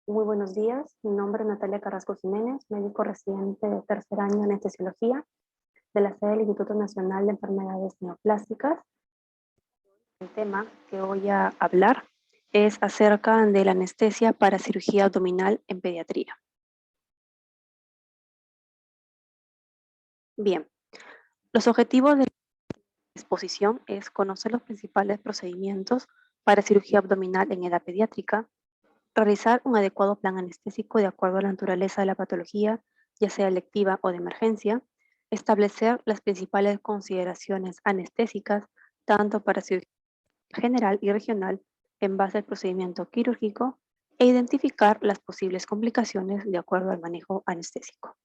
Muy buenos días, mi nombre es Natalia Carrasco Jiménez, médico residente de tercer año en anestesiología de la sede del Instituto Nacional de Enfermedades Neoplásticas. El tema que voy a hablar es acerca de la anestesia para cirugía abdominal en pediatría. Bien, los objetivos de la exposición es conocer los principales procedimientos para cirugía abdominal en edad pediátrica, realizar un adecuado plan anestésico de acuerdo a la naturaleza de la patología, ya sea electiva o de emergencia, establecer las principales consideraciones anestésicas, tanto para cirugía general y regional, en base al procedimiento quirúrgico, e identificar las posibles complicaciones de acuerdo al manejo anestésico.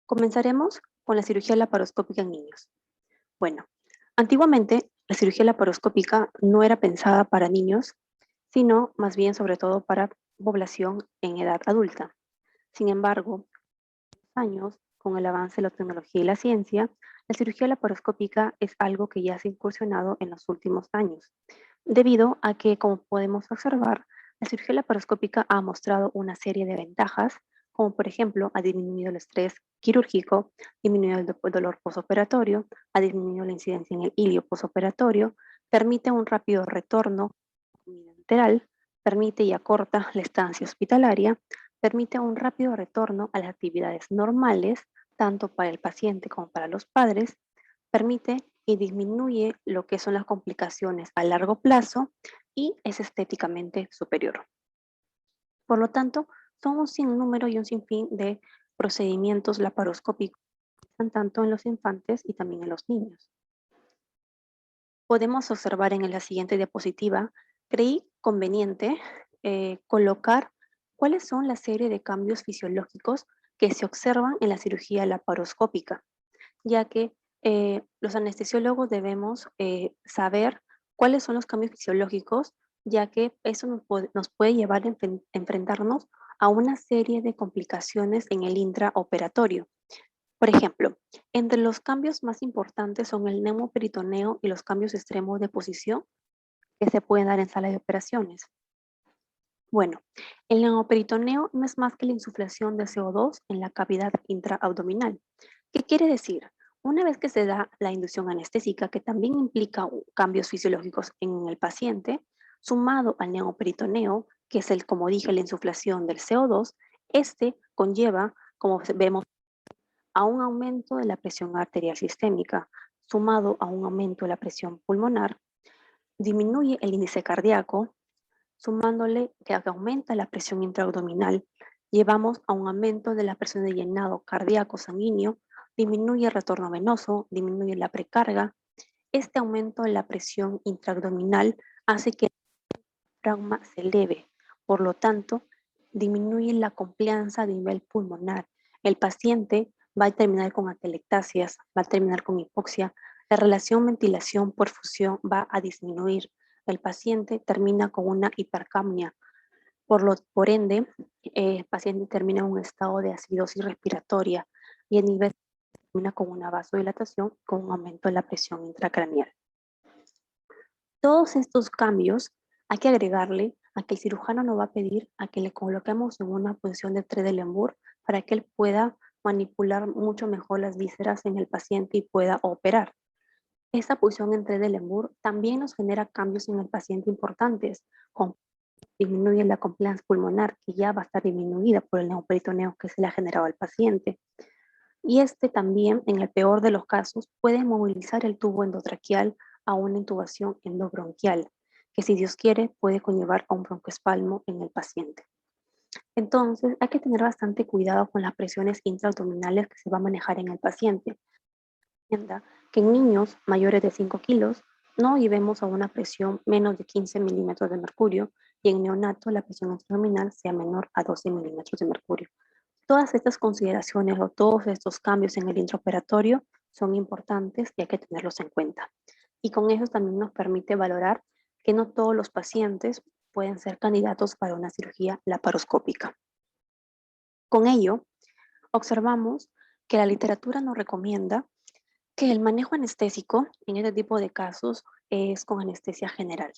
Comenzaremos con la cirugía laparoscópica en niños. Bueno, antiguamente la cirugía laparoscópica no era pensada para niños, sino más bien sobre todo para población en edad adulta. Sin embargo, años, con el avance de la tecnología y la ciencia, la cirugía laparoscópica es algo que ya se ha incursionado en los últimos años, debido a que, como podemos observar, la cirugía laparoscópica ha mostrado una serie de ventajas, como por ejemplo, ha disminuido el estrés quirúrgico, disminuido el dolor posoperatorio, ha disminuido la incidencia en el ilio posoperatorio, permite un rápido retorno enteral, permite y acorta la estancia hospitalaria, permite un rápido retorno a las actividades normales, tanto para el paciente como para los padres, permite y disminuye lo que son las complicaciones a largo plazo y es estéticamente superior. Por lo tanto, son un sinnúmero y un sinfín de procedimientos laparoscópicos, tanto en los infantes y también en los niños. Podemos observar en la siguiente diapositiva, creí conveniente colocar cuáles son la serie de cambios fisiológicos que se observan en la cirugía laparoscópica, ya que los anestesiólogos debemos saber cuáles son los cambios fisiológicos, ya que eso nos puede llevar a enfrentarnos a una serie de complicaciones en el intraoperatorio. Por ejemplo, entre los cambios más importantes son el neumoperitoneo y los cambios extremos de posición que se pueden dar en sala de operaciones. Bueno, el neumoperitoneo no es más que la insuflación de CO2 en la cavidad intraabdominal. ¿Qué quiere decir? Una vez que se da la inducción anestésica, que también implica cambios fisiológicos en el paciente, sumado al neumoperitoneo, que es como dije, la insuflación del CO2, este conlleva, como vemos, a un aumento de la presión arterial sistémica, sumado a un aumento de la presión pulmonar, disminuye el índice cardíaco, sumándole que aumenta la presión intraabdominal, llevamos a un aumento de la presión de llenado cardíaco sanguíneo, disminuye el retorno venoso, disminuye la precarga. Este aumento de la presión intraabdominal hace que el diafragma se eleve, por lo tanto, disminuye la complianza a nivel pulmonar. El paciente va a terminar con atelectasias, va a terminar con hipoxia, la relación ventilación-perfusión va a disminuir. El paciente termina con una hipercapnia. Por ende, el paciente termina en un estado de acidosis respiratoria y el nivel termina con una vasodilatación con un aumento de la presión intracraneal. Todos estos cambios hay que agregarle a que el cirujano nos va a pedir a que le coloquemos en una posición de Trendelenburg para que él pueda manipular mucho mejor las vísceras en el paciente y pueda operar. Esta posición en Trendelenburg también nos genera cambios en el paciente importantes, como disminuye la compliance pulmonar, que ya va a estar disminuida por el neumoperitoneo que se le ha generado al paciente. Y este también, en el peor de los casos, puede movilizar el tubo endotraqueal a una intubación endobronquial, que si Dios quiere puede conllevar a un broncoespasmo en el paciente. Entonces, hay que tener bastante cuidado con las presiones intraabdominales que se va a manejar en el paciente. Que en niños mayores de 5 kilos no llevemos a una presión menos de 15 milímetros de mercurio y en neonato la presión intraabdominal sea menor a 12 milímetros de mercurio. Todas estas consideraciones o todos estos cambios en el intraoperatorio son importantes y hay que tenerlos en cuenta. Y con eso también nos permite valorar que no todos los pacientes pueden ser candidatos para una cirugía laparoscópica. Con ello, observamos que la literatura nos recomienda que el manejo anestésico en este tipo de casos es con anestesia general,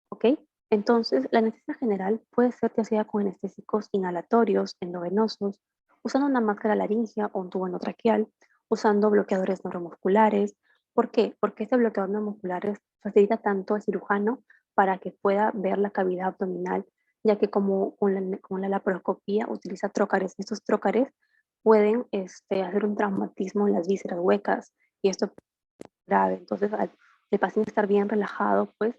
¿ok? Entonces, la anestesia general puede ser ya sea con anestésicos inhalatorios, endovenosos, usando una máscara laringea o un tubo endotraqueal, usando bloqueadores neuromusculares. ¿Por qué? Porque este bloqueador neuromusculares facilita tanto al cirujano para que pueda ver la cavidad abdominal, ya que como con la laparoscopía utiliza trócares. Estos trócares pueden hacer un traumatismo en las vísceras huecas y esto es grave. Entonces, al el paciente estar bien relajado, pues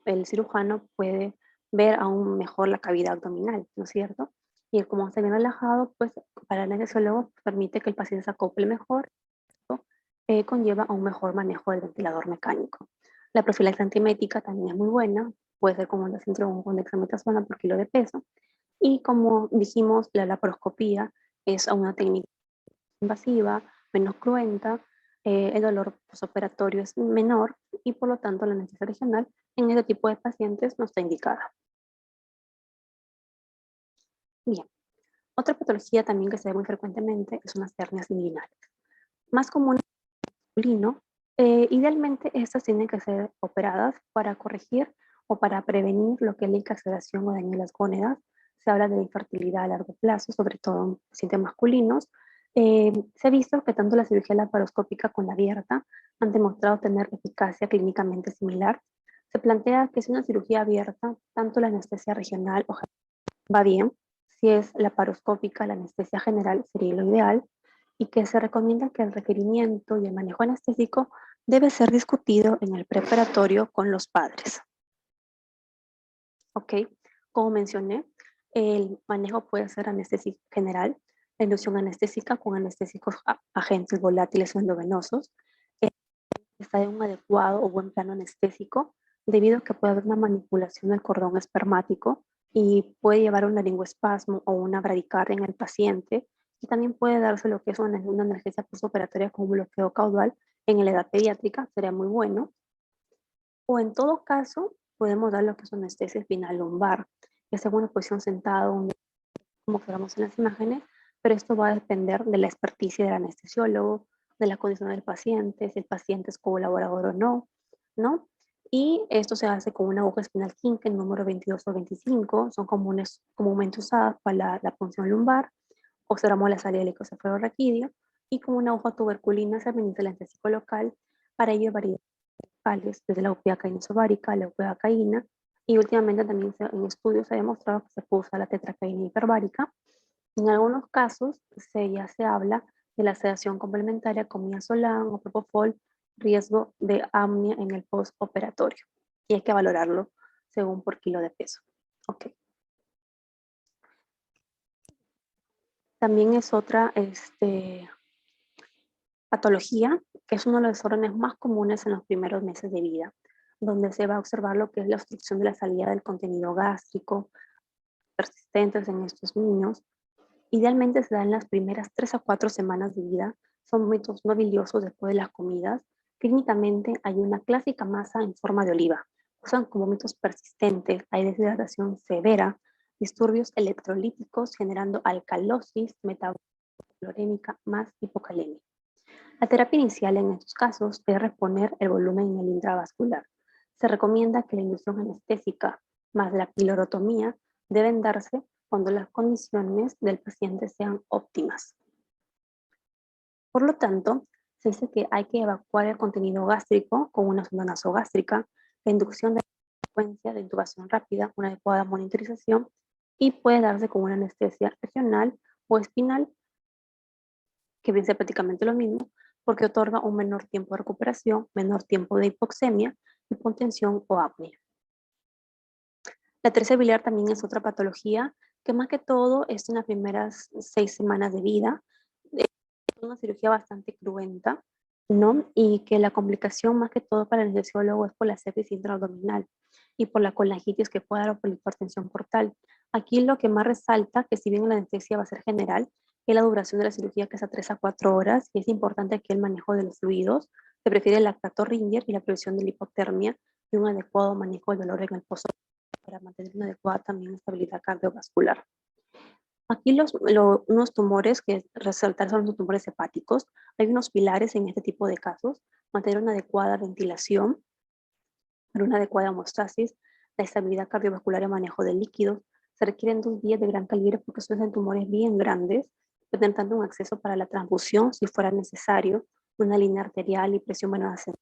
el cirujano puede ver aún mejor la cavidad abdominal, ¿no es cierto? Y como está bien relajado, pues para el anestesiólogo permite que el paciente se acople mejor, ¿no? Conlleva a un mejor manejo del ventilador mecánico. La profilaxis antiemética también es muy buena, puede ser como el síndrome con dexametasona por kilo de peso. Y como dijimos, la laparoscopía es una técnica invasiva, menos cruenta, el dolor postoperatorio es menor y por lo tanto la anestesia regional en este tipo de pacientes no está indicada. Bien, otra patología también que se ve muy frecuentemente son las hernias inguinales. Más común en el masculino, idealmente estas tienen que ser operadas para corregir o para prevenir lo que es la encarceración o daño de las gónadas. Se habla de la infertilidad a largo plazo, sobre todo en pacientes masculinos. Se ha visto que tanto la cirugía laparoscópica con la abierta han demostrado tener eficacia clínicamente similar. Se plantea que si una cirugía abierta, tanto la anestesia regional o va bien. Si es laparoscópica, la anestesia general sería lo ideal y que se recomienda que el requerimiento y el manejo anestésico debe ser discutido en el preparatorio con los padres. ¿Ok? Como mencioné, el manejo puede ser anestesia general, la inducción anestésica con anestésicos agentes volátiles o endovenosos, está en un adecuado o buen plano anestésico, debido a que puede haber una manipulación del cordón espermático y puede llevar a un laringoespasmo o una bradicardia en el paciente, y también puede darse lo que es una analgesia postoperatoria con bloqueo caudal en la edad pediátrica, sería muy bueno. O en todo caso, podemos dar lo que es una anestesia espinal lumbar, que sea una posición sentado, como observamos en las imágenes, pero esto va a depender de la experticia del anestesiólogo, de la condición del paciente, si el paciente es colaborador o no, ¿no? Y esto se hace con una aguja espinal Kinkel número 22 o 25, son comúnmente usadas para la punción lumbar. Observamos la salida del icosafeno y con una aguja tuberculina se administra el anestésico local. Para ello varía desde la opiocaína isovárica, la opiocaína, y últimamente también en estudios se ha demostrado que se puede usar la tetracaína hiperbárica. En algunos casos ya se habla de la sedación complementaria con midazolam o propofol, riesgo de apnea en el postoperatorio. Y hay que valorarlo según por kilo de peso. Okay. También es otra patología, que es uno de los desórdenes más comunes en los primeros meses de vida, donde se va a observar lo que es la obstrucción de la salida del contenido gástrico, persistentes en estos niños. Idealmente se da en las primeras 3 a 4 semanas de vida, son vómitos no biliosos después de las comidas. Clínicamente hay una clásica masa en forma de oliva, usan como vómitos persistentes, hay deshidratación severa, disturbios electrolíticos generando alcalosis metabolorémica más hipocalemia. La terapia inicial en estos casos es reponer el volumen en el intravascular. Se recomienda que la inducción anestésica más la pilorotomía deben darse cuando las condiciones del paciente sean óptimas. Por lo tanto, se dice que hay que evacuar el contenido gástrico con una sonda nasogástrica, la inducción de la frecuencia de intubación rápida, una adecuada monitorización, y puede darse con una anestesia regional o espinal, que viene a ser prácticamente lo mismo, porque otorga un menor tiempo de recuperación, menor tiempo de hipoxemia, hipotensión o apnea. La tercia biliar también es otra patología que más que todo es en las primeras 6 semanas de vida. Es una cirugía bastante cruenta, ¿no? Y que la complicación más que todo para el anestesiólogo es por la sepsis intraabdominal y por la colangitis que puede dar o por la hipertensión portal. Aquí lo que más resalta, que si bien la anestesia va a ser general, es la duración de la cirugía, que es a 3 a 4 horas, y es importante aquí el manejo de los fluidos. Se prefiere el lactato Ringer y la prevención de la hipotermia y un adecuado manejo del dolor en el post para mantener una adecuada también estabilidad cardiovascular. Aquí unos tumores que resaltar son los tumores hepáticos. Hay unos pilares en este tipo de casos: mantener una adecuada ventilación, una adecuada hemostasis, la estabilidad cardiovascular y manejo de líquidos. Se requieren 2 vías de gran calibre porque son tumores bien grandes, presentando un acceso para la transfusión si fuera necesario, una línea arterial y presión venosa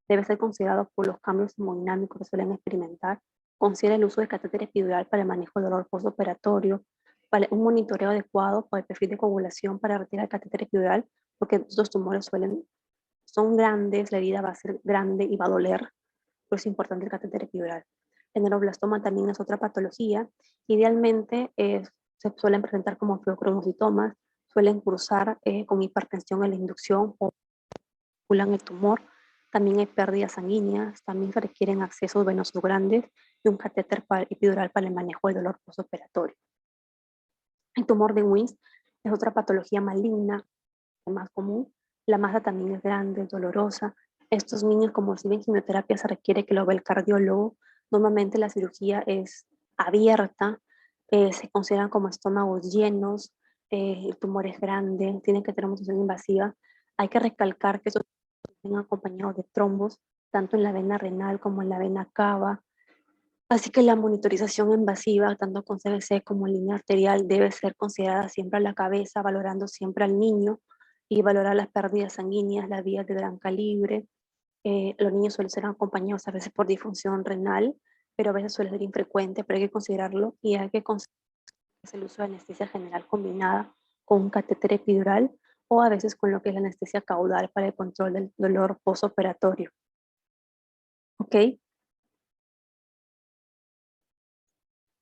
debe ser considerado por los cambios hemodinámicos que suelen experimentar. Considera el uso de catéter epidural para el manejo del dolor postoperatorio, para un monitoreo adecuado para el perfil de coagulación para retirar el catéter epidural, porque estos tumores son grandes, la herida va a ser grande y va a doler, por eso es importante el catéter epidural. El neuroblastoma también es otra patología. Idealmente se suelen presentar como fibrocromocitomas, suelen cursar con hipertensión en la inducción o el tumor. También hay pérdidas sanguíneas, también se requieren accesos venosos grandes y un catéter epidural para el manejo del dolor postoperatorio. El tumor de Wings es otra patología maligna, más común. La masa también es grande, es dolorosa. Estos niños, como reciben quimioterapia, se requiere que lo vea el cardiólogo. Normalmente la cirugía es abierta, se consideran como estómagos llenos, el tumor es grande, tiene que tener mutación invasiva. Hay que recalcar que estos vienen acompañados de trombos, tanto en la vena renal como en la vena cava. Así que la monitorización invasiva, tanto con CBC como en línea arterial, debe ser considerada siempre a la cabeza, valorando siempre al niño y valorar las pérdidas sanguíneas, las vías de gran calibre. Los niños suelen ser acompañados a veces por disfunción renal, pero a veces suele ser infrecuente, pero hay que considerarlo y hay que considerar el uso de anestesia general combinada con un catéter epidural o a veces con lo que es la anestesia caudal para el control del dolor postoperatorio. ¿Ok?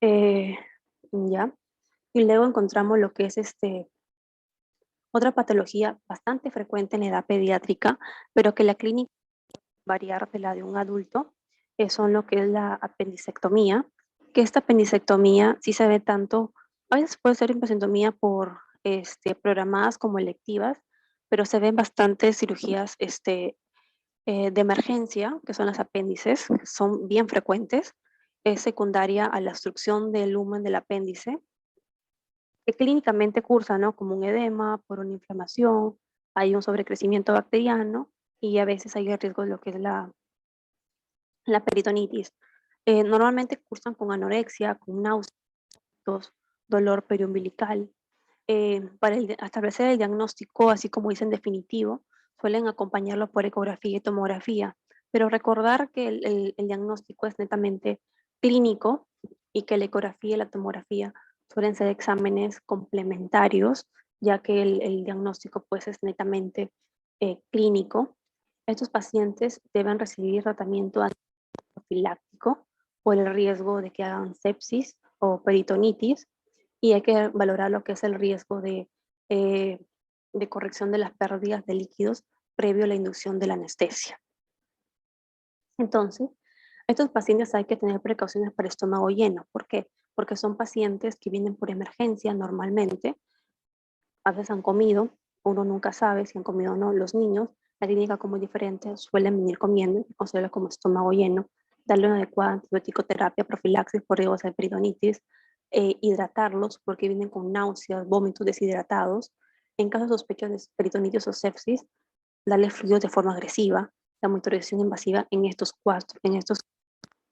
Eh, ya. Y luego encontramos lo que es otra patología bastante frecuente en la edad pediátrica, pero que la clínica variar de la de un adulto, son lo que es la apendicectomía, que esta apendicectomía sí se ve tanto, a veces puede ser apendicectomía por programadas como electivas, pero se ven bastantes cirugías de emergencia, que son las apéndices, que son bien frecuentes, es secundaria a la obstrucción del lumen del apéndice, que clínicamente cursa, ¿no? Como un edema, por una inflamación, hay un sobrecrecimiento bacteriano y a veces hay el riesgo de lo que es la peritonitis. Normalmente cursan con anorexia, con náuseas, dolor periumbilical. Para establecer el diagnóstico, así como dicen definitivo, suelen acompañarlo por ecografía y tomografía, pero recordar que el diagnóstico es netamente clínico y que la ecografía y la tomografía suelen ser exámenes complementarios, ya que el diagnóstico pues es netamente clínico. Estos pacientes deben recibir tratamiento profiláctico por el riesgo de que hagan sepsis o peritonitis y hay que valorar lo que es el riesgo eh, de corrección de las pérdidas de líquidos previo a la inducción de la anestesia. Entonces, estos pacientes hay que tener precauciones para estómago lleno. ¿Por qué? Porque son pacientes que vienen por emergencia normalmente, a veces han comido, uno nunca sabe si han comido o no. Los niños, la clínica como es diferente, suelen venir comiendo, considerarlo como estómago lleno, darle una adecuada antibiótico terapia, profilaxis por riesgo de peritonitis, hidratarlos porque vienen con náuseas, vómitos deshidratados. En caso de sospecha de peritonitis o sepsis, darle fluidos de forma agresiva, la monitorización invasiva en estos cuadros,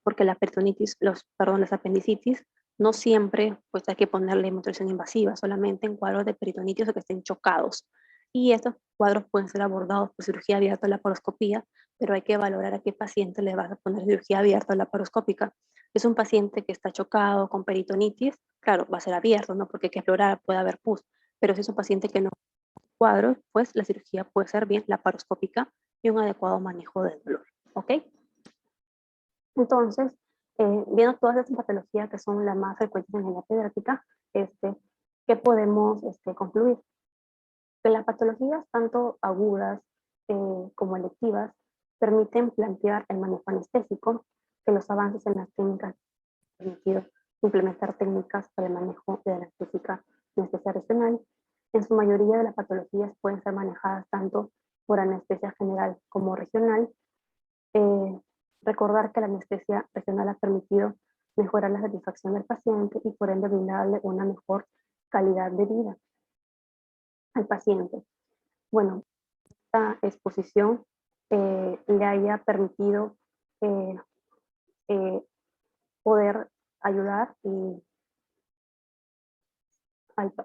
porque la peritonitis, las apendicitis, no siempre pues hay que ponerle monitorización invasiva, solamente en cuadros de peritonitis o que estén chocados. Y estos cuadros pueden ser abordados por cirugía abierta o laparoscopía, pero hay que valorar a qué paciente le vas a poner cirugía abierta o laparoscópica. Es un paciente que está chocado con peritonitis, claro, va a ser abierto, ¿no? Porque hay que explorar, puede haber pus, pero si es un paciente que no cuadros, pues la cirugía puede ser bien laparoscópica y un adecuado manejo del dolor, ¿ok? Entonces, viendo todas estas patologías que son las más frecuentes en la pediátrica, ¿qué podemos concluir? Que las patologías, tanto agudas como electivas, permiten plantear el manejo anestésico, que los avances en las técnicas han permitido implementar técnicas para el manejo de anestésica anestesia regional. En su mayoría de las patologías pueden ser manejadas tanto por anestesia general como regional. Eh, Recordar que la anestesia regional ha permitido mejorar la satisfacción del paciente y por ende brindarle una mejor calidad de vida al paciente. Bueno, esta exposición le haya permitido eh, eh, poder ayudar y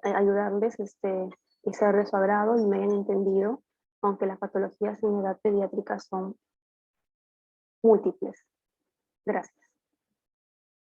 ayudarles y ser de su agrado y me hayan entendido, aunque las patologías en edad pediátrica son múltiples. Gracias.